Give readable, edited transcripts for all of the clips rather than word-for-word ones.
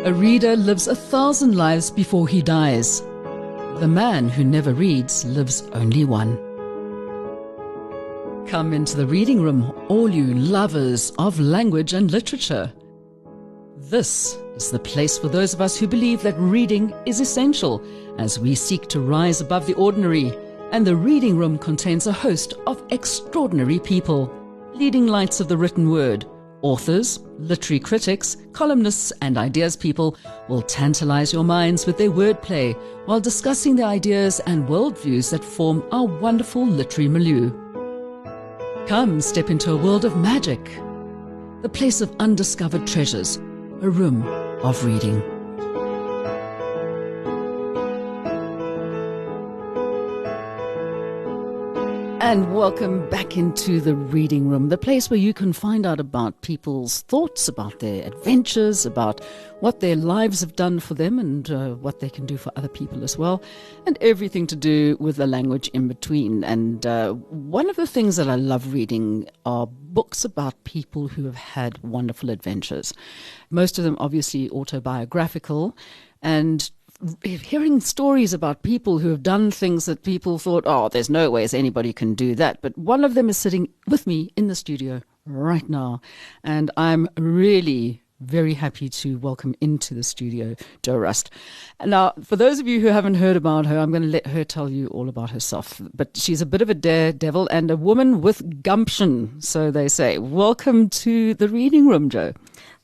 A reader lives 1,000 lives before he dies. The man who never reads lives only one. Come into the reading room, all you lovers of language and literature. This is the place for those of us who believe that reading is essential as we seek to rise above the ordinary, and the reading room contains a host of extraordinary people, leading lights of the written word. Authors, literary critics, columnists and ideas people will tantalize your minds with their wordplay while discussing the ideas and worldviews that form our wonderful literary milieu. Come step into a world of magic, the place of undiscovered treasures, a room of reading. And welcome back into the reading room, the place where you can find out about people's thoughts, about their adventures, about what their lives have done for them and what they can do for other people as well, and everything to do with the language in between. And one of the things that I love reading are books about people who have had wonderful adventures. Most of them obviously autobiographical, and hearing stories about people who have done things that people thought, oh, there's no ways anybody can do that. But one of them is sitting with me in the studio right now. And I'm really very happy to welcome into the studio Jo Rust. Now, for those of you who haven't heard about her, I'm going to let her tell you all about herself. But she's a bit of a daredevil and a woman with gumption, so they say. Welcome to the reading room, Jo.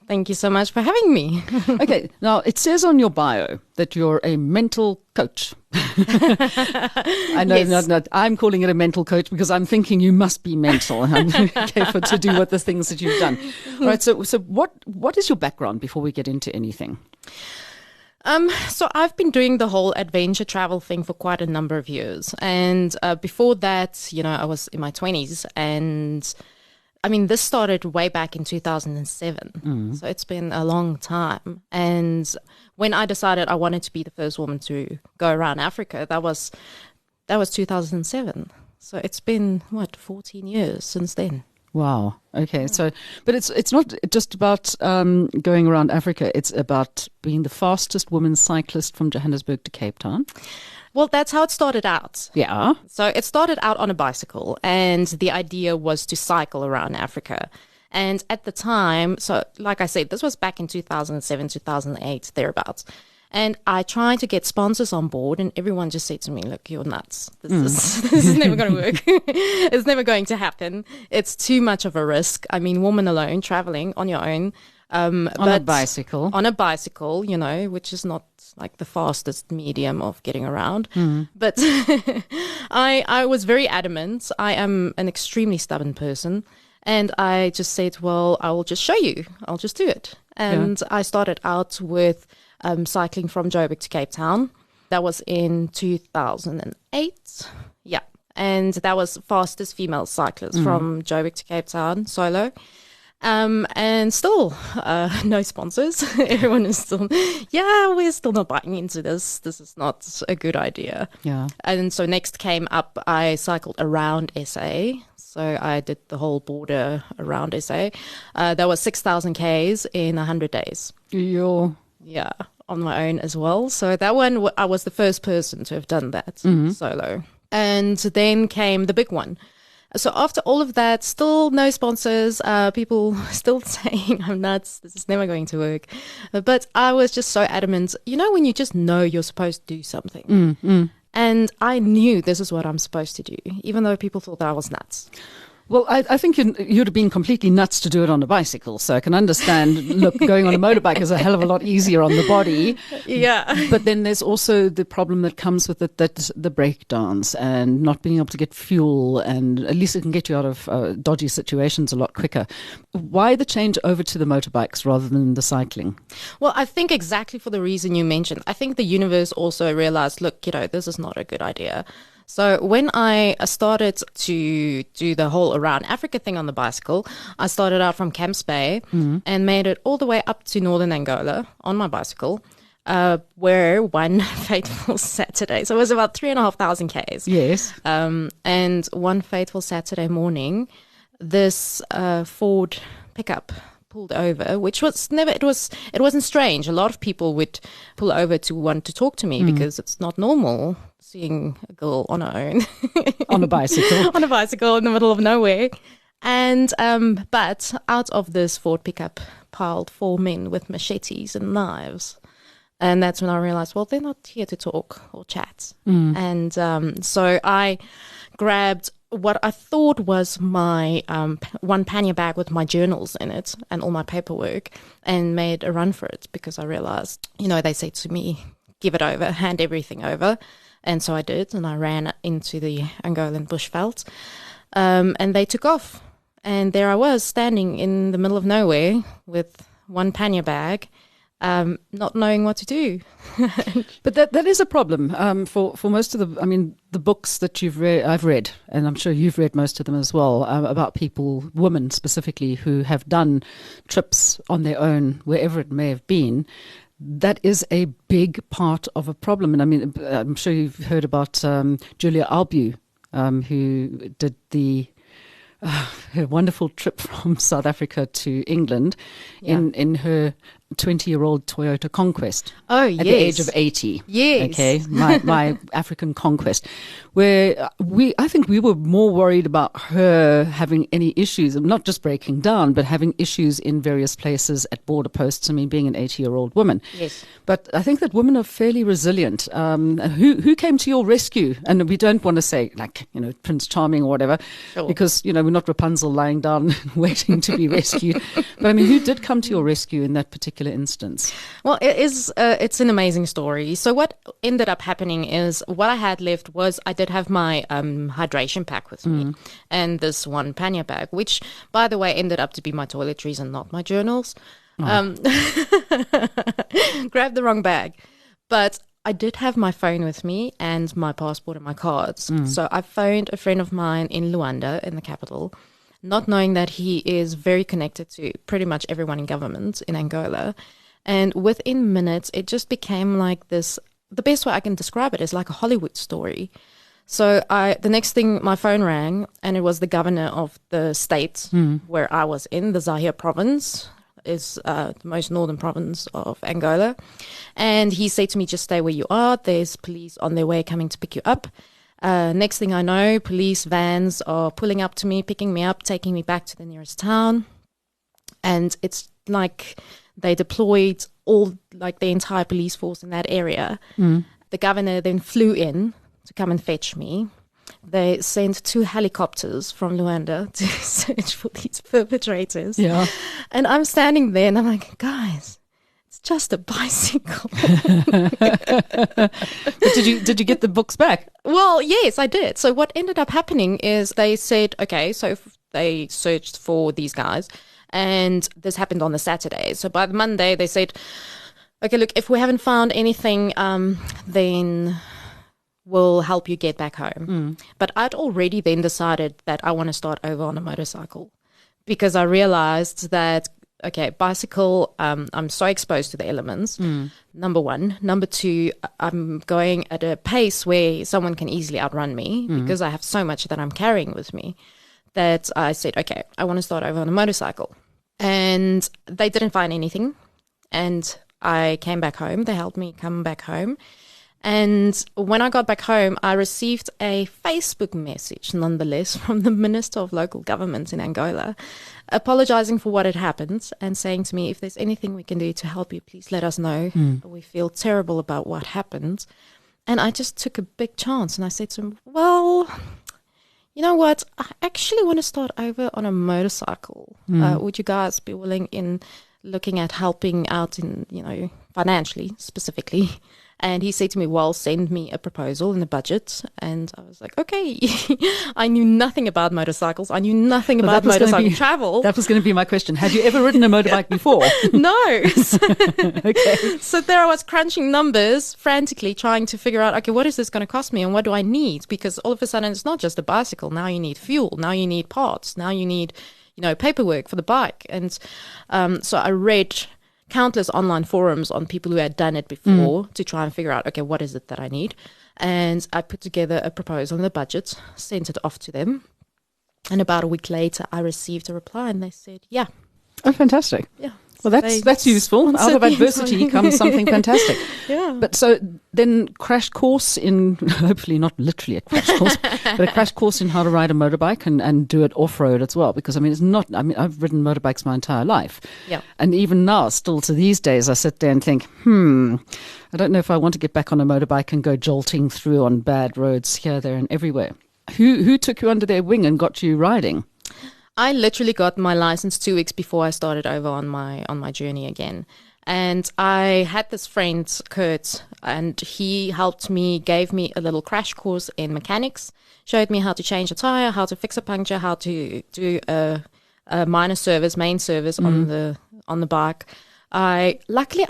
Thank you so much for having me. Okay, now it says on your bio that you're a mental coach. I know, Yes. not, I'm calling it a mental coach because I'm thinking you must be mental to do what the things that you've done. All right, so what is your background before we get into anything? So I've been doing the whole adventure travel thing for quite a number of years. And before that, I was in my 20s, and I mean, this started way back in 2007, so it's been a long time. And when I decided I wanted to be the first woman to go around Africa, that was 2007. So it's been, 14 years since then. Wow. Okay. So, but it's not just about going around Africa. It's about being the fastest woman cyclist from Johannesburg to Cape Town. Well, that's how it started out. Yeah. So it started out on a bicycle, and the idea was to cycle around Africa. And at the time, so like I said, this was back in 2007, 2008, thereabouts. And I tried to get sponsors on board, and everyone just said to me, look, you're nuts. This is never going to work. It's never going to happen. It's too much of a risk. I mean, woman alone, traveling on your own. On a bicycle. On a bicycle, which is not like the fastest medium of getting around. But I was very adamant. I am an extremely stubborn person. And I just said, well, I will just show you. I'll just do it. And I started out with cycling from Joburg to Cape Town. That was in 2008. Yeah. And that was fastest female cyclist from Joburg to Cape Town, solo. And still, no sponsors. Everyone is still, we're still not buying into this. This is not a good idea. Yeah. And so next came up, I cycled around SA. So I did the whole border around SA. That was 6,000 Ks in 100 days. Yeah, on my own as well. So that one, I was the first person to have done that solo. And then came the big one. So after all of that, still no sponsors, people still saying I'm nuts, this is never going to work. But I was just so adamant, when you just know you're supposed to do something. And I knew this is what I'm supposed to do, even though people thought that I was nuts. Well, I think you'd have been completely nuts to do it on a bicycle. So I can understand, look, going on a motorbike is a hell of a lot easier on the body. Yeah. But then there's also the problem that comes with it, that's the breakdowns and not being able to get fuel. And at least it can get you out of dodgy situations a lot quicker. Why the change over to the motorbikes rather than the cycling? Well, I think exactly for the reason you mentioned. I think the universe also realized, look, this is not a good idea. So when I started to do the whole around Africa thing on the bicycle, I started out from Camps Bay and made it all the way up to northern Angola on my bicycle, where one fateful Saturday, so it was about 3,500 Ks. Yes. And one fateful Saturday morning, this Ford pickup pulled over, which was never, it wasn't strange. A lot of people would pull over to want to talk to me because it's not normal seeing a girl on her own. On a bicycle. On a bicycle in the middle of nowhere. And, but out of this Ford pickup piled 4 men with machetes and knives. And that's when I realized, well, they're not here to talk or chat. And so I grabbed what I thought was my one pannier bag with my journals in it and all my paperwork and made a run for it because I realized, they say to me, give it over, hand everything over. And so I did, and I ran into the Angolan bushveld, and they took off. And there I was standing in the middle of nowhere with one pannier bag, not knowing what to do. But that is a problem for most of the books that I've read, and I'm sure you've read most of them as well, about people, women specifically, who have done trips on their own, wherever it may have been. That is a big part of a problem. And I'm sure you've heard about Julia Albu, who did her wonderful trip from South Africa to England in her 20-year-old Toyota Conquest. Oh, yes. At the age of 80. Yes. Okay, my African conquest, where I think we were more worried about her having any issues, not just breaking down, but having issues in various places at border posts. Being an 80-year-old woman. Yes. But I think that women are fairly resilient. Who came to your rescue? And we don't want to say, Prince Charming or whatever, because, we're not Rapunzel lying down waiting to be rescued. But who did come to your rescue in that particular instance? Well, it's an amazing story. So what ended up happening is what I had left was I did have my hydration pack with me and this one pannier bag, which, by the way, ended up to be my toiletries and not my journals. Grabbed the wrong bag. But I did have my phone with me and my passport and my cards. So I phoned a friend of mine in Luanda, in the capital, not knowing that he is very connected to pretty much everyone in government in Angola. And within minutes, it just became like this. The best way I can describe it is like a Hollywood story. So the next thing, my phone rang, and it was the governor of the state where I was in, the Zaire province, is the most northern province of Angola. And he said to me, just stay where you are. There's police on their way coming to pick you up. Next thing I know, police vans are pulling up to me, picking me up, taking me back to the nearest town. And it's like they deployed the entire police force in that area. The governor then flew in to come and fetch me. They sent 2 helicopters from Luanda to search for these perpetrators. Yeah. And I'm standing there and I'm like, guys, it's just a bicycle. But did you get the books back? Well, yes, I did. So what ended up happening is they said, okay, so they searched for these guys, and this happened on the Saturday. So by the Monday, they said, okay, look, if we haven't found anything, then we'll help you get back home. But I'd already then decided that I want to start over on a motorcycle because I realized that, okay, bicycle, I'm so exposed to the elements, number one. Number two, I'm going at a pace where someone can easily outrun me because I have so much that I'm carrying with me that I said, okay, I want to start over on a motorcycle. And they didn't find anything. And I came back home. They helped me come back home. And when I got back home, I received a Facebook message, nonetheless, from the Minister of Local Government in Angola, apologizing for what had happened and saying to me, if there's anything we can do to help you, please let us know. We feel terrible about what happened. And I just took a big chance. And I said to him, well, you know what? I actually want to start over on a motorcycle. Would you guys be willing in looking at helping out in, financially, specifically? And he said to me, well, send me a proposal and a budget. And I was like, okay. I knew nothing about motorcycles. I knew nothing about motorcycle travel. That was going to be my question. Had you ever ridden a motorbike before? No. Okay. So there I was crunching numbers, frantically trying to figure out, okay, what is this going to cost me and what do I need? Because all of a sudden it's not just a bicycle. Now you need fuel. Now you need parts. Now you need, paperwork for the bike. And so I read countless online forums on people who had done it before to try and figure out, okay, what is it that I need? And I put together a proposal and a budget, sent it off to them. And about a week later, I received a reply and they said, yeah, Oh, fantastic. Yeah. Well, that's useful. Out of adversity comes something fantastic. Yeah. But so then crash course in, hopefully not literally a crash course, but a crash course in how to ride a motorbike and do it off-road as well. Because, I've ridden motorbikes my entire life. Yeah. And even now, still to these days, I sit there and think, I don't know if I want to get back on a motorbike and go jolting through on bad roads here, there and everywhere. Who took you under their wing and got you riding? I literally got my license 2 weeks before I started over on my journey again. And I had this friend, Kurt, and he helped me, gave me a little crash course in mechanics, showed me how to change a tire, how to fix a puncture, how to do a main service on the bike. I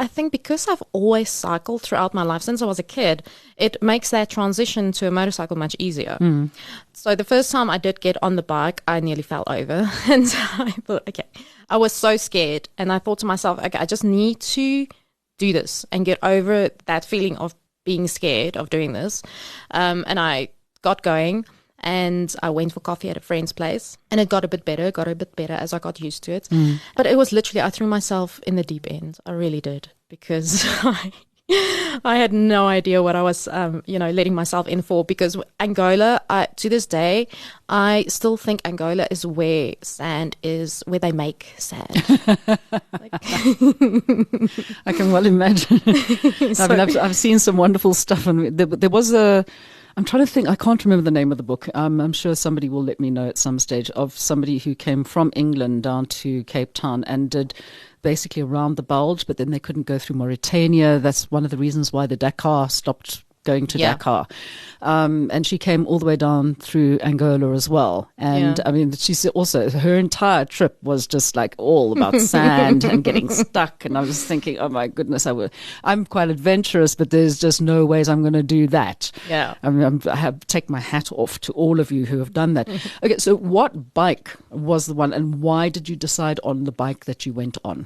think because I've always cycled throughout my life since I was a kid, it makes that transition to a motorcycle much easier. So the first time I did get on the bike, I nearly fell over. And I thought, okay, I was so scared. And I thought to myself, okay, I just need to do this and get over that feeling of being scared of doing this. And I got going. And I went for coffee at a friend's place, and it got a bit better as I got used to it. But it was literally, I threw myself in the deep end. I really did, because I had no idea what I was, letting myself in for. Because Angola, to this day, I still think Angola is where they make sand. I can well imagine. I've seen some wonderful stuff, and there was I'm trying to think. I can't remember the name of the book. I'm sure somebody will let me know at some stage, of somebody who came from England down to Cape Town and did basically around the bulge, but then they couldn't go through Mauritania. That's one of the reasons why the Dakar stopped going to Dakar. And she came all the way down through Angola as well. And she said also her entire trip was just like all about sand and getting stuck. And I was thinking, oh my goodness, I'm quite adventurous, but there's just no ways I'm going to do that. Yeah. I have to take my hat off to all of you who have done that. Okay, so what bike was the one, and why did you decide on the bike that you went on?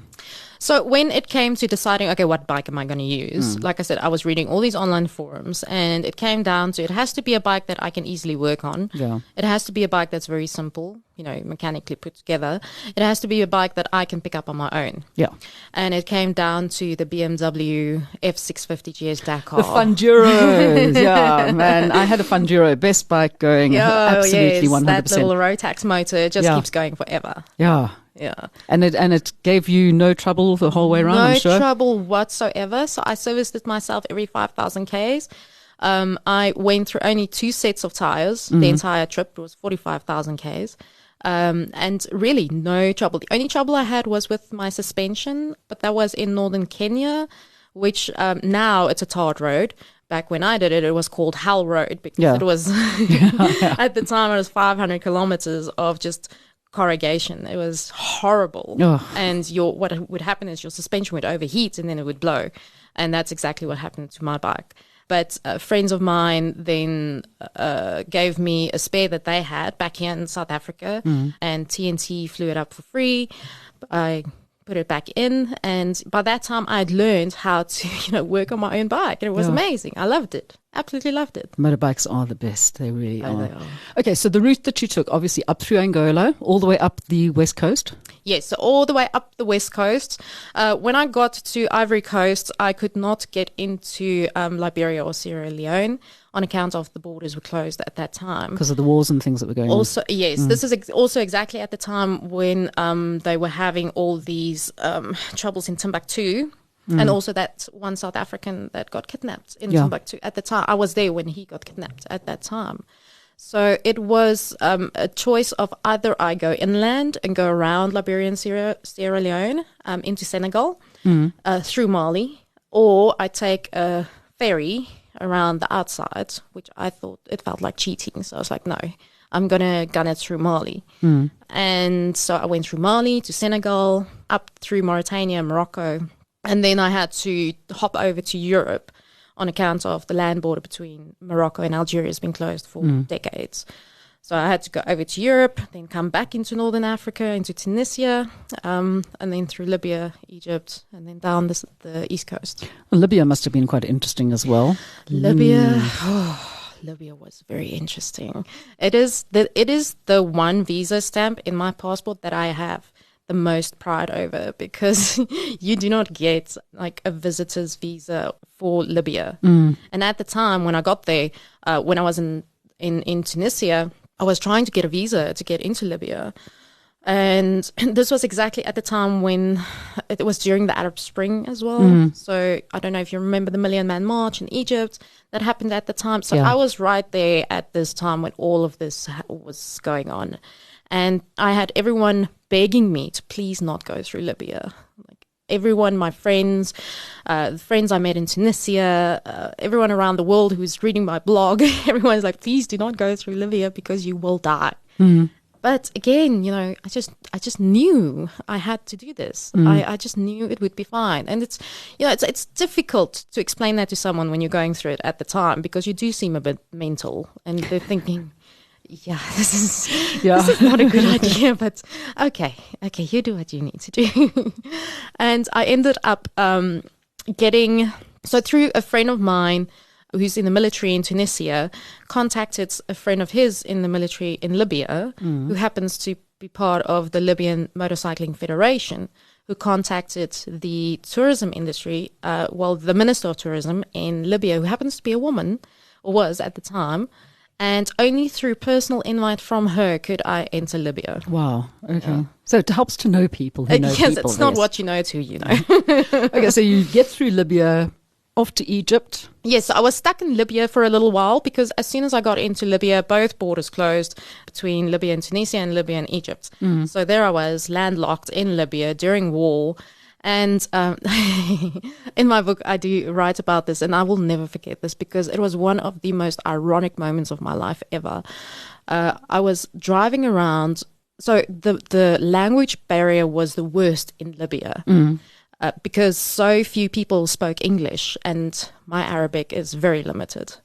So when it came to deciding, okay, what bike am I going to use? Like I said, I was reading all these online forums, and it came down to, it has to be a bike that I can easily work on. Yeah. It has to be a bike that's very simple, mechanically put together. It has to be a bike that I can pick up on my own. Yeah. And it came down to the BMW F650 GS Dakar. The Funduro. Yeah, man. I had a Funduro, best bike going. Absolutely, 100%. That little Rotax motor just keeps going forever. Yeah. Yeah. And it gave you no trouble the whole way around, I'm sure? No trouble whatsoever. So I serviced it myself every 5,000 Ks. I went through only 2 sets of tires. The entire trip was 45,000 Ks. And really no trouble. The only trouble I had was with my suspension, but that was in northern Kenya, which now it's a tarred road. Back when I did it, it was called Hell Road, because it was, at the time, it was 500 kilometers of just corrugation. It was horrible. And what would happen is your suspension would overheat and then it would blow. And that's exactly what happened to my bike. But friends of mine then gave me a spare that they had back here in South Africa, and TNT flew it up for free. I put it back in, and by that time I had learned how to work on my own bike, and it was amazing. I loved it. Absolutely loved it. Motorbikes are the best. They really are. They are. Okay, so the route that you took, obviously up through Angola, all the way up the west coast? Yes, so all the way up the west coast. When I got to Ivory Coast, I could not get into Liberia or Sierra Leone on account of the borders were closed at that time. Because of the wars and things that were going on. Yes, this is also exactly at the time when they were having all these troubles in Timbuktu. And also that one South African that got kidnapped in Timbuktu at the time. I was there when he got kidnapped at that time. So it was a choice of either I go inland and go around Liberia and Sierra Leone into Senegal through Mali, or I take a ferry around the outside, which I thought it felt like cheating. So I was like, no, I'm going to gun it through Mali. And so I went through Mali to Senegal, up through Mauritania, Morocco. And then I had to hop over to Europe on account of the land border between Morocco and Algeria has been closed for decades. So I had to go over to Europe, then come back into Northern Africa, into Tunisia, and then through Libya, Egypt, and then down the East Coast. Well, Libya must have been quite interesting as well. Libya was very interesting. It is the one visa stamp in my passport that I have the most pride over, because you do not get like a visitor's visa for Libya. And at the time when I got there, when I was in Tunisia, I was trying to get a visa to get into Libya. And this was exactly at the time when it was during the Arab Spring as well. So I don't know if you remember the Million Man March in Egypt that happened at the time. So I was right there at this time when all of this was going on. And I had everyone begging me to please not go through Libya. Like everyone, my friends, the friends I met in Tunisia, everyone around the world who's reading my blog, everyone's like, please do not go through Libya because you will die. But again, you know, I just knew I had to do this. I just knew it would be fine. And it's, you know, it's difficult to explain that to someone when you're going through it at the time, because you do seem a bit mental and they're thinking, this is not a good idea, but okay, you do what you need to do. And I ended up through a friend of mine who's in the military in Tunisia, contacted a friend of his in the military in Libya, who happens to be part of the Libyan Motorcycling Federation, who contacted the tourism industry, the Minister of Tourism in Libya, who happens to be a woman, or was at the time, and only through personal invite from her could I enter Libya. Wow, okay. Yeah. So it helps to know people who know people. Yes, it's not what you know, it's who you know. Okay, so you get through Libya, off to Egypt. Yes, I was stuck in Libya for a little while, because as soon as I got into Libya, both borders closed between Libya and Tunisia and Libya and Egypt. So there I was, landlocked in Libya during war. And in my book, I do write about this, and I will never forget this, because it was one of the most ironic moments of my life ever. I was driving around. So the language barrier was the worst in Libya. Because so few people spoke English and my Arabic is very limited.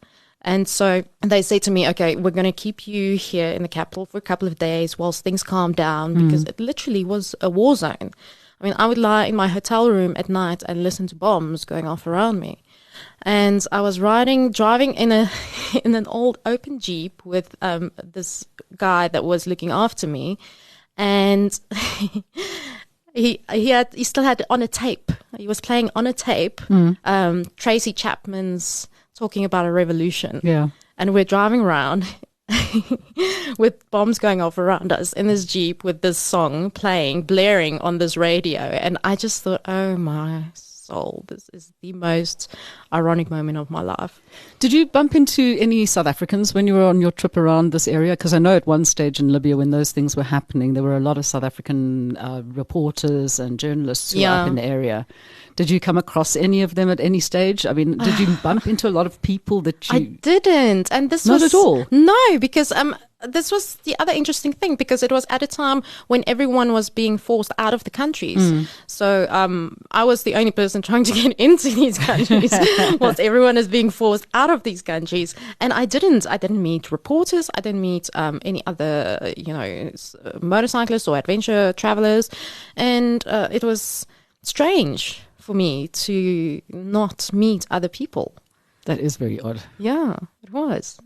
And so they say to me, okay, we're going to keep you here in the capital for a couple of days whilst things calm down, because it literally was a war zone. I mean, I would lie in my hotel room at night and listen to bombs going off around me. And I was driving in an old open Jeep with this guy that was looking after me. And He still had on a tape. He was playing on a tape. Tracy Chapman's talking about a revolution. Yeah, and we're driving around with bombs going off around us in this Jeep with this song blaring on this radio, and I just thought, oh my soul, this is the most ironic moment of my life. Did you bump into any South Africans when you were on your trip around this area? Because I know at one stage in Libya, when those things were happening, there were a lot of South African reporters and journalists who were up in the area. Did you come across any of them at any stage? I mean, did you bump into a lot of people that you... I didn't. And this Not at all? No, because this was the other interesting thing, because it was at a time when everyone was being forced out of the countries. So I was the only person trying to get into these countries whilst everyone is being forced out of these countries. And I didn't meet reporters. I didn't meet any other, motorcyclists or adventure travelers. And it was strange for me to not meet other people. That is very odd. Yeah, it was.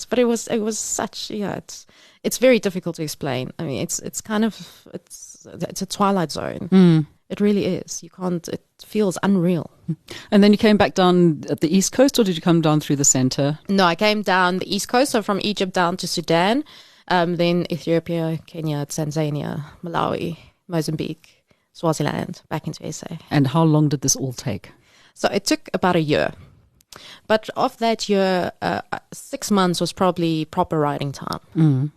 But it was such, it's very difficult to explain. I mean, it's a twilight zone. It really is. It feels unreal. And then you came back down at the East Coast, or did you come down through the center? No, I came down the East Coast, so from Egypt down to Sudan, then Ethiopia, Kenya, Tanzania, Malawi, Mozambique, Swaziland, back into SA. And how long did this all take? So it took about a year. But of that year, 6 months was probably proper riding time.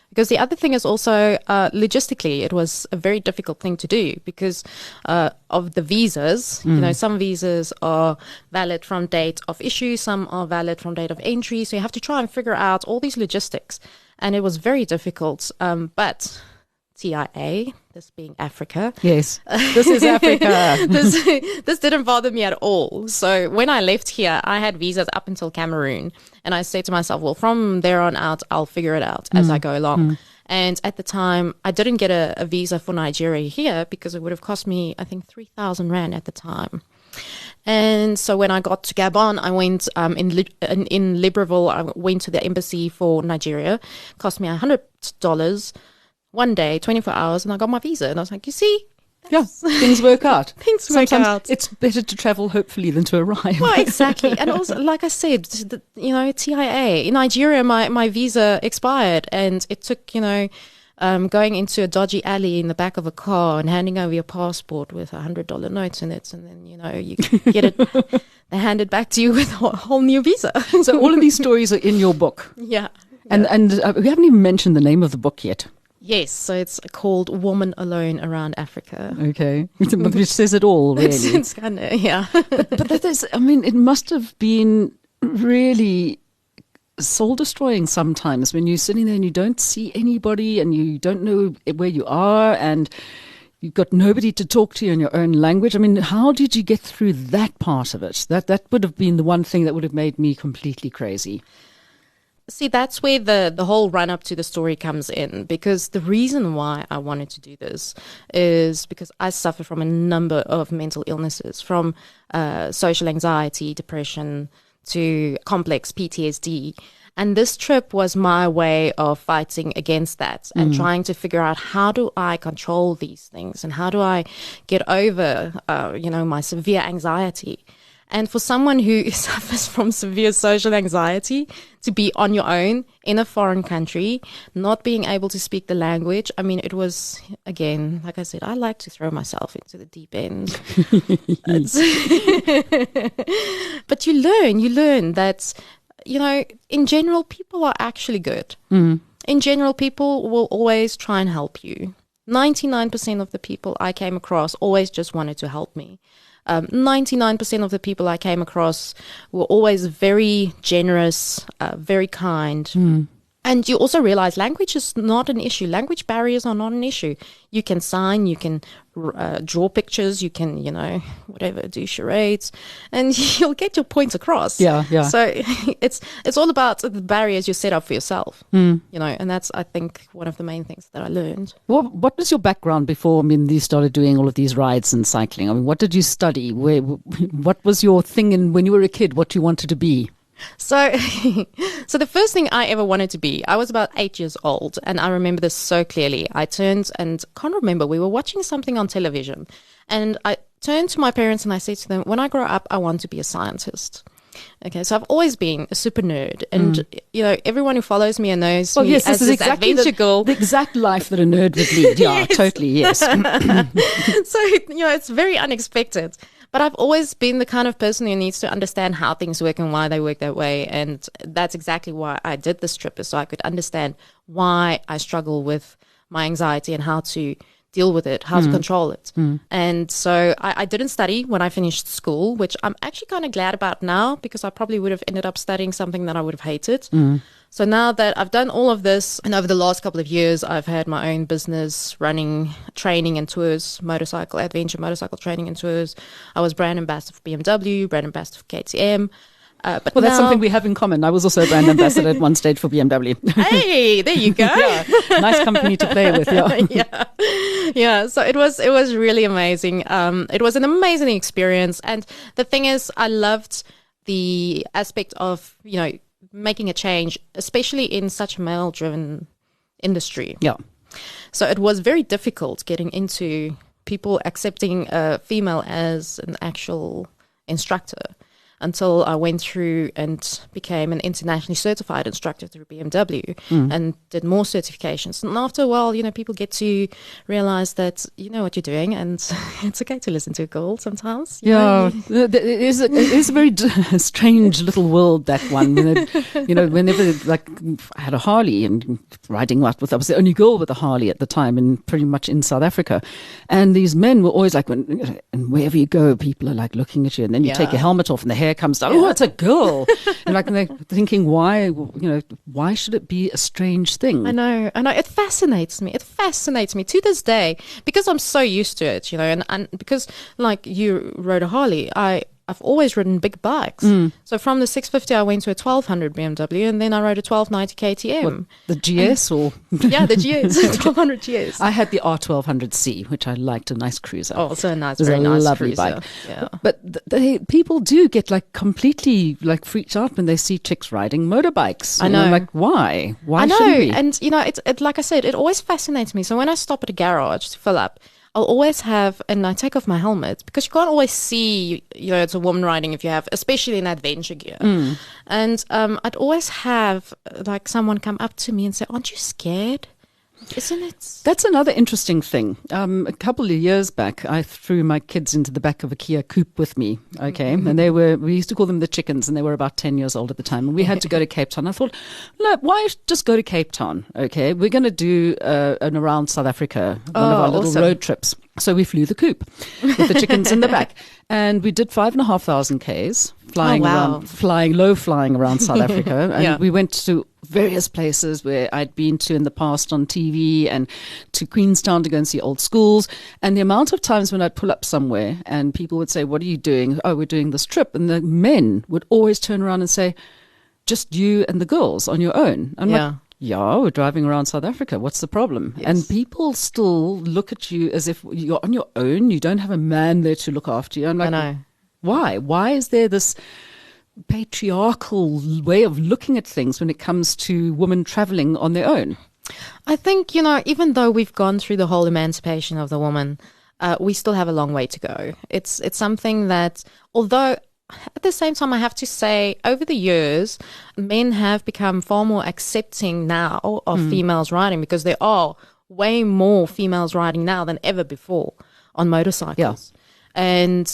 Because the other thing is also, logistically, it was a very difficult thing to do because of the visas. Some visas are valid from date of issue, some are valid from date of entry. So you have to try and figure out all these logistics. And it was very difficult. But TIA, this being Africa. Yes, this is Africa. This didn't bother me at all. So when I left here, I had visas up until Cameroon. And I said to myself, well, from there on out, I'll figure it out as I go along. And at the time, I didn't get a visa for Nigeria here because it would have cost me, I think, 3,000 Rand at the time. And so when I got to Gabon, I went in Libreville, I went to the embassy for Nigeria. It cost me $100. one day, 24 hours, and I got my visa. And I was like, you see? Yeah, things work out. Things work Sometimes out. it's better to travel, hopefully, than to arrive. Well, exactly. And also, like I said, TIA. In Nigeria, my visa expired, and it took, going into a dodgy alley in the back of a car and handing over your passport with $100 notes in it. And then, you get it, they hand it back to you with a whole new visa. So all of these stories are in your book. Yeah. And we haven't even mentioned the name of the book yet. Yes, so it's called Woman Alone Around Africa. Okay, which says it all, really. It's kind of, yeah. but that is, it must have been really soul-destroying sometimes when you're sitting there and you don't see anybody and you don't know where you are and you've got nobody to talk to you in your own language. How did you get through that part of it? That would have been the one thing that would have made me completely crazy. See, that's where the whole run-up to the story comes in, because the reason why I wanted to do this is because I suffer from a number of mental illnesses, from social anxiety, depression, to complex PTSD. And this trip was my way of fighting against that and trying to figure out, how do I control these things and how do I get over, my severe anxiety. And for someone who suffers from severe social anxiety, to be on your own in a foreign country, not being able to speak the language, it was, again, like I said, I like to throw myself into the deep end. But you learn that, in general, people are actually good. In general, people will always try and help you. 99% of the people I came across always just wanted to help me. 99% of the people I came across were always very generous, very kind. And you also realize language is not an issue. Language barriers are not an issue. You can sign, you can draw pictures, you can, do charades, and you'll get your points across. Yeah. So it's all about the barriers you set up for yourself, and that's, I think, one of the main things that I learned. What was your background before, you started doing all of these rides and cycling? What did you study? What was your thing when you were a kid, what you wanted to be? So the first thing I ever wanted to be, I was about 8 years old, and I remember this so clearly. I turned and can't remember, we were watching something on television, and I turned to my parents and I said to them, when I grow up, I want to be a scientist. Okay, so I've always been a super nerd, and everyone who follows me and knows me as this exactly adventure girl. The exact life that a nerd would lead. Yeah, yes. Totally, yes. So, it's very unexpected. But I've always been the kind of person who needs to understand how things work and why they work that way. And that's exactly why I did this trip, is so I could understand why I struggle with my anxiety and how to deal with it, how to control it. And so I didn't study when I finished school, which I'm actually kind of glad about now, because I probably would have ended up studying something that I would have hated. So now that I've done all of this, and over the last couple of years, I've had my own business running training and tours, adventure motorcycle training and tours. I was brand ambassador for BMW, brand ambassador for KTM. But that's something we have in common. I was also a brand ambassador at one stage for BMW. Hey, there you go. Yeah, nice company to play with. Yeah. So it was really amazing. It was an amazing experience, and the thing is, I loved the aspect of making a change, especially in such a male-driven industry. Yeah. So it was very difficult getting into people accepting a female as an actual instructor, until I went through and became an internationally certified instructor through BMW and did more certifications. And after a while, people get to realize that you know what you're doing, and it's okay to listen to a girl sometimes. It is a very strange little world, that one. Whenever, like, I had a Harley and riding I was the only girl with a Harley at the time, and pretty much in South Africa. And these men were always like, and wherever you go, people are like looking at you, and then you take your helmet off and the hair comes down. Oh, it's a girl. And like, they're thinking, why should it be a strange thing? I know. It fascinates me. To this day, because I'm so used to it, and because, like, you rode a Harley, I I've always ridden big bikes. So from the 650, I went to a 1200 BMW, and then I rode a 1290 KTM. What, the GS or? Yeah, the GS, 1200 GS. I had the R1200C, which I liked, a nice cruiser. Oh, so nice, It was very a nice lovely cruiser. bike. Yeah. But people do get like completely like freaked out when they see chicks riding motorbikes. I know. And I'm like, why? Why I know, shouldn't we? and it like I said, it always fascinates me. So when I stop at a garage to fill up, I'll always have, and I take off my helmet because you can't always see, it's a woman riding if you have, especially in adventure gear. And I'd always have like someone come up to me and say, "Aren't you scared? Isn't it?" That's another interesting thing. A couple of years back, I threw my kids into the back of a Kia coupe with me, okay? And we used to call them the chickens, and they were about 10 years old at the time. And we had to go to Cape Town. I thought, look, why just go to Cape Town, okay? We're going to do an around South Africa, one of our little awesome. road trips. So we flew the coupe with the chickens in the back. And we did 5,500 Ks flying low flying around South Africa. And we went to various places where I'd been to in the past on TV, and to Queenstown to go and see old schools. And the amount of times when I'd pull up somewhere and people would say, "What are you doing?" "Oh, we're doing this trip." And the men would always turn around and say, "Just you and the girls on your own." I'm like, yeah, we're driving around South Africa. What's the problem? Yes. And people still look at you as if you're on your own. You don't have a man there to look after you. I'm like, I know. why? Why is there this patriarchal way of looking at things when it comes to women traveling on their own? I think, even though we've gone through the whole emancipation of the woman, we still have a long way to go. It's something that, although at the same time, I have to say, over the years, men have become far more accepting now of females riding, because there are way more females riding now than ever before on motorcycles. Yeah. And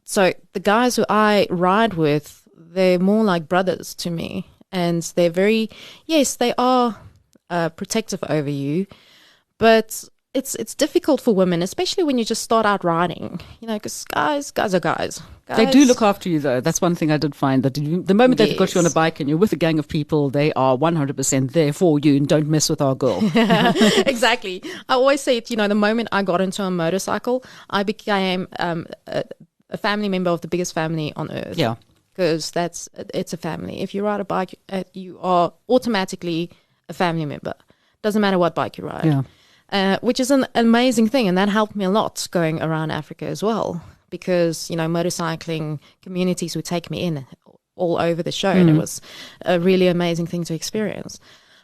so the guys who I ride with, they're more like brothers to me. And they're very, yes, they are protective over you, but it's difficult for women, especially when you just start out riding, because guys are guys. They do look after you, though. That's one thing I did find, that the moment they've got you on a bike and you're with a gang of people, they are 100% there for you, and don't mess with our girl. Exactly. I always say, the moment I got into a motorcycle, I became a family member of the biggest family on earth. Yeah. Because it's a family. If you ride a bike, you are automatically a family member. Doesn't matter what bike you ride. Yeah. Which is an amazing thing, and that helped me a lot going around Africa as well, because motorcycling communities would take me in all over the show, and it was a really amazing thing to experience.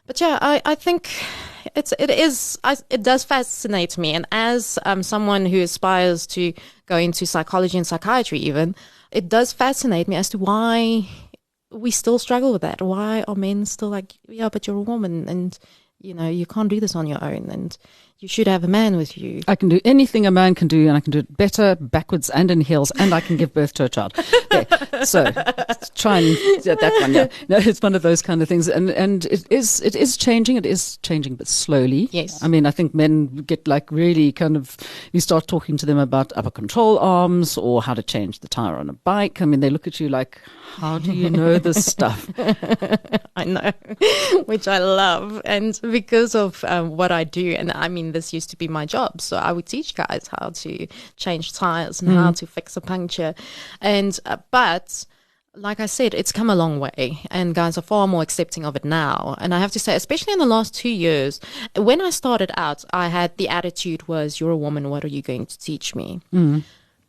But yeah, I think it does fascinate me, and as someone who aspires to go into psychology and psychiatry, even, it does fascinate me as to why we still struggle with that. Why are men still like, yeah, but you're a woman, and you can't do this on your own, and you should have a man with you. I can do anything a man can do, and I can do it better backwards and in heels, and I can give birth to a child. Okay, so try and get that one. Yeah, no, it's one of those kind of things, and it is changing. It is changing, but slowly. Yes. I mean, I think men get like really kind of. You start talking to them about upper control arms or how to change the tire on a bike. I mean, they look at you like, how do you know this stuff? I know, which I love, and because of what I do, and I mean, this used to be my job, so I would teach guys how to change tires and how to fix a puncture, and but like I said, it's come a long way, and guys are far more accepting of it now. And I have to say, especially in the last 2 years, when I started out, I had the attitude was, "You're a woman, what are you going to teach me?"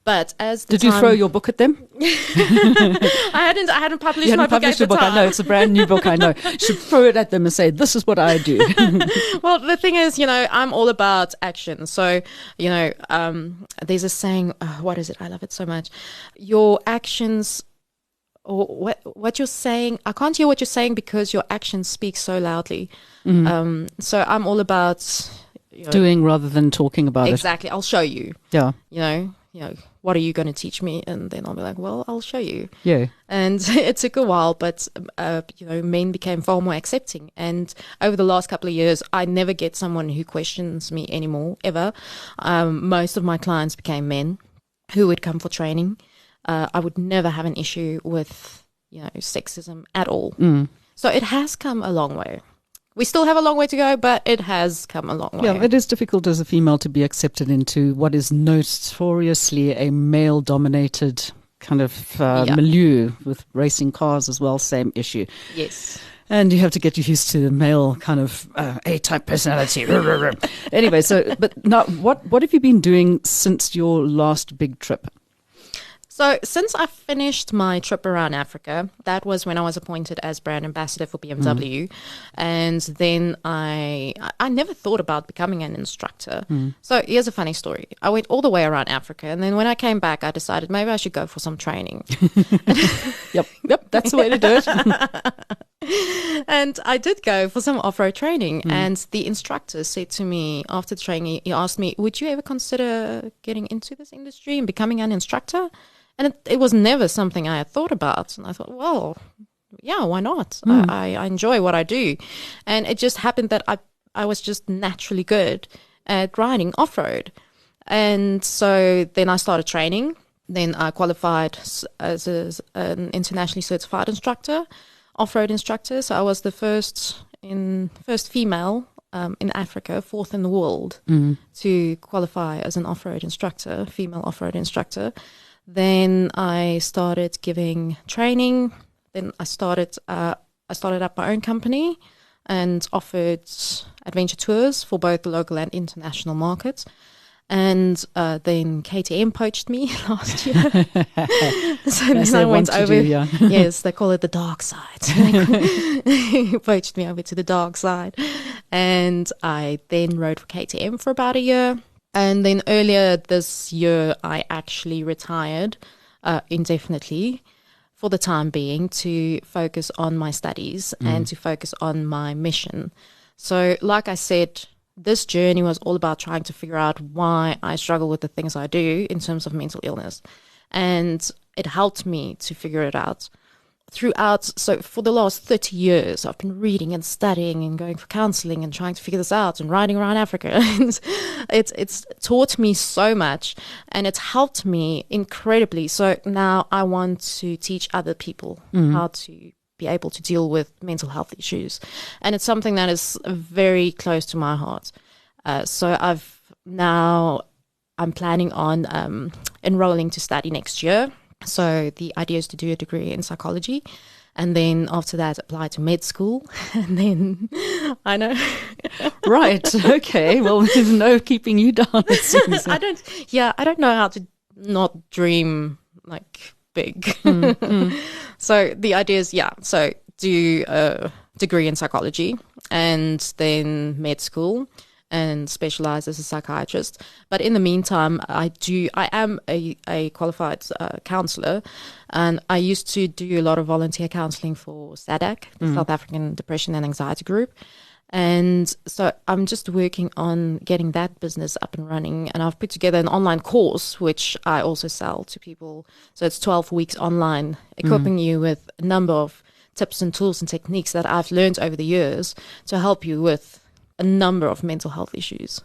But as Did you throw your book at them? I hadn't published my book at the time. I know, it's a brand new book. I know. You should throw it at them and say, "This is what I do." Well, the thing is, I'm all about action. So, there's a saying. What is it? I love it so much. Your actions, or what you're saying. I can't hear what you're saying because your actions speak so loudly. So I'm all about doing rather than talking about it. Exactly. I'll show you. Yeah. What are you going to teach me? And then I'll be like, well, I'll show you. Yeah. And it took a while, but, men became far more accepting. And over the last couple of years, I never get someone who questions me anymore, ever. Most of my clients became men who would come for training. I would never have an issue with, sexism at all. So it has come a long way. We still have a long way to go, but it has come a long way. Yeah, it is difficult as a female to be accepted into what is notoriously a male-dominated kind of milieu with racing cars as well, same issue. Yes. And you have to get used to the male kind of A-type personality. Anyway, but now what have you been doing since your last big trip? So since I finished my trip around Africa, that was when I was appointed as brand ambassador for BMW. And then I never thought about becoming an instructor. So here's a funny story. I went all the way around Africa. And then when I came back, I decided maybe I should go for some training. Yep, that's the way to do it. And I did go for some off-road training. And the instructor said to me after the training, he asked me, would you ever consider getting into this industry and becoming an instructor? And it was never something I had thought about. And I thought, well, yeah, why not? I enjoy what I do. And it just happened that I was just naturally good at riding off-road. And so then I started training. Then I qualified as an internationally certified instructor, off-road instructor. So I was the first female in Africa, fourth in the world, to qualify as an off-road instructor, female off-road instructor. Then I started giving training. Then I started up my own company and offered adventure tours for both local and international markets. And then KTM poached me last year. So then I went over. Yes, they call it the dark side. They poached me over to the dark side. And I then rode for KTM for about a year. And then earlier this year, I actually retired indefinitely for the time being to focus on my studies and to focus on my mission. So like I said, this journey was all about trying to figure out why I struggle with the things I do in terms of mental illness. And it helped me to figure it out throughout. So for the last 30 years, I've been reading and studying and going for counseling and trying to figure this out and riding around Africa. And it's taught me so much and it's helped me incredibly. So now I want to teach other people how to be able to deal with mental health issues. And it's something that is very close to my heart. So I'm planning on enrolling to study next year. So the idea is to do a degree in psychology and then after that apply to med school. And then I know. Right. Okay. Well, there's no keeping you down, it seems. I don't know how to not dream like big. So the idea is, so do a degree in psychology and then med school and specialize as a psychiatrist. But in the meantime, I am a qualified counselor, and I used to do a lot of volunteer counseling for SADAG, the South African Depression and Anxiety Group. And so I'm just working on getting that business up and running. And I've put together an online course, which I also sell to people. So it's 12 weeks online, equipping you with a number of tips and tools and techniques that I've learned over the years to help you with a number of mental health issues.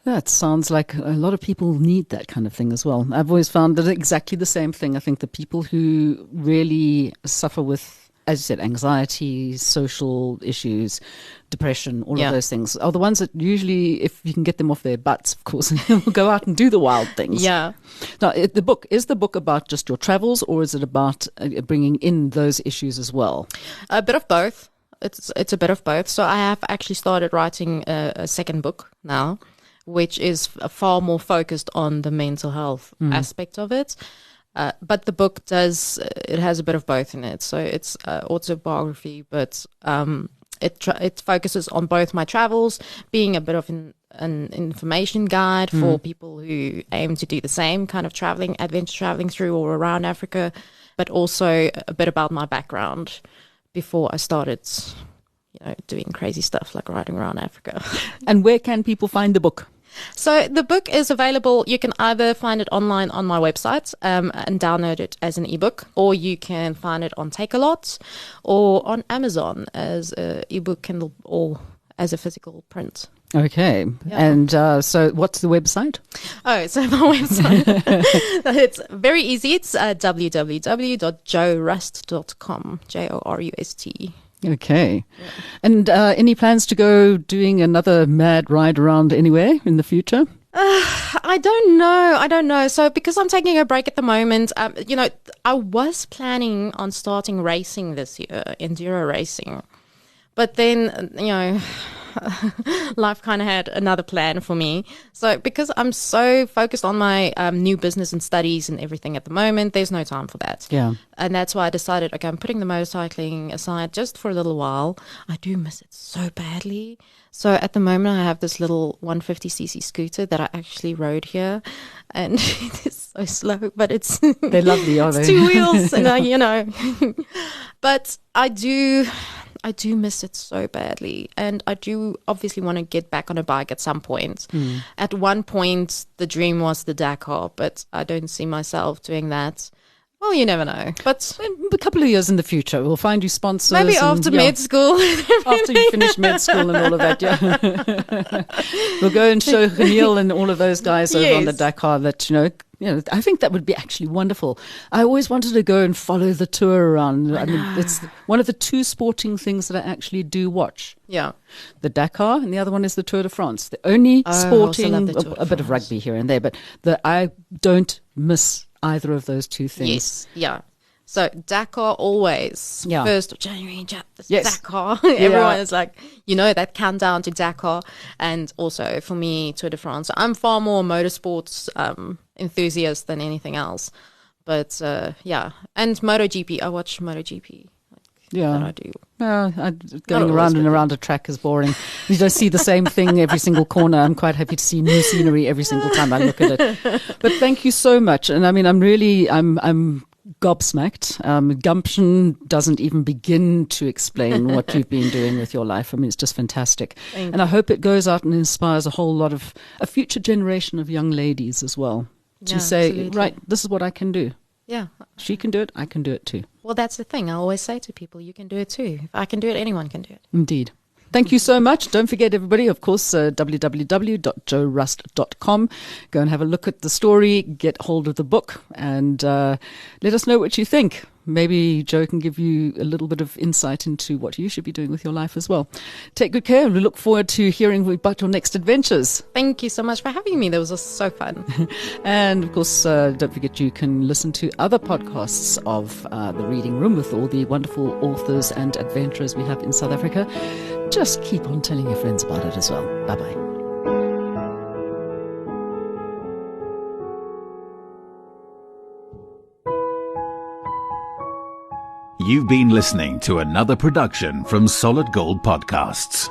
That sounds like a lot of people need that kind of thing as well. I've always found that exactly the same thing. I think the people who really suffer with, as you said, anxiety, social issues, depression, all of those things are the ones that usually, if you can get them off their butts, of course, will go out and do the wild things. Yeah. Now, is the book about just your travels, or is it about bringing in those issues as well? A bit of both. It's a bit of both. So I have actually started writing a second book now, which is far more focused on the mental health aspect of it. But the book it has a bit of both in it. So it's autobiography, but it focuses on both my travels, being a bit of an information guide for people who aim to do the same kind of adventure traveling through or around Africa, but also a bit about my background before I started, doing crazy stuff like riding around Africa. And where can people find the book? So the book is available. You can either find it online on my website and download it as an ebook, or you can find it on Take-A-Lot or on Amazon as an ebook, Kindle, or as a physical print. Okay. Yeah. And so what's the website? Oh, so my website, it's very easy. It's www.joerust.com, JORUST. Okay. Yeah. And any plans to go doing another mad ride around anywhere in the future? I don't know. So because I'm taking a break at the moment, I was planning on starting racing this year, enduro racing. But then, life kind of had another plan for me. So because I'm so focused on my new business and studies and everything at the moment, there's no time for that. Yeah. And that's why I decided, okay, I'm putting the motorcycling aside just for a little while. I do miss it so badly. So at the moment, I have this little 150cc scooter that I actually rode here. And it is so slow, but it's... They're lovely, aren't they? It's 2 wheels, and But I do miss it so badly. And I do obviously want to get back on a bike at some point. At one point, the dream was the Dakar, but I don't see myself doing that. Well, you never know. But a couple of years in the future, we'll find you sponsors. Maybe after med school. After you finish med school and all of that, yeah. We'll go and show Camille and all of those guys over on the Dakar that, I think that would be actually wonderful. I always wanted to go and follow the tour around. I mean, it's one of the two sporting things that I actually do watch. Yeah. The Dakar, and the other one is the Tour de France. The only sporting, a bit of rugby here and there, but I don't miss either of those two things. Yes, yeah. So Dakar always, 1st of January, Dakar. Everyone is like, that countdown to Dakar. And also for me, Tour de France. I'm far more motorsports enthusiast than anything else. But and MotoGP. I watch MotoGP. That I do. Going around and around a track is boring. You don't see the same thing every single corner. I'm quite happy to see new scenery every single time I look at it. But thank you so much. And I mean, I'm gobsmacked. Gumption doesn't even begin to explain what you've been doing with your life. I mean, it's just fantastic. And I hope it goes out and inspires a whole lot of a future generation of young ladies as well to say, absolutely. Right, this is what I can do. Yeah. She can do it. I can do it too. Well, that's the thing. I always say to people, you can do it too. If I can do it, anyone can do it. Indeed. Thank you so much. Don't forget, everybody, of course, www.joerust.com. Go and have a look at the story, get hold of the book, and let us know what you think. Maybe Joe can give you a little bit of insight into what you should be doing with your life as well. Take good care, and we look forward to hearing about your next adventures. Thank you so much for having me. That was just so fun. And, of course, don't forget you can listen to other podcasts of The Reading Room with all the wonderful authors and adventurers we have in South Africa. Just keep on telling your friends about it as well. Bye-bye. You've been listening to another production from Solid Gold Podcasts.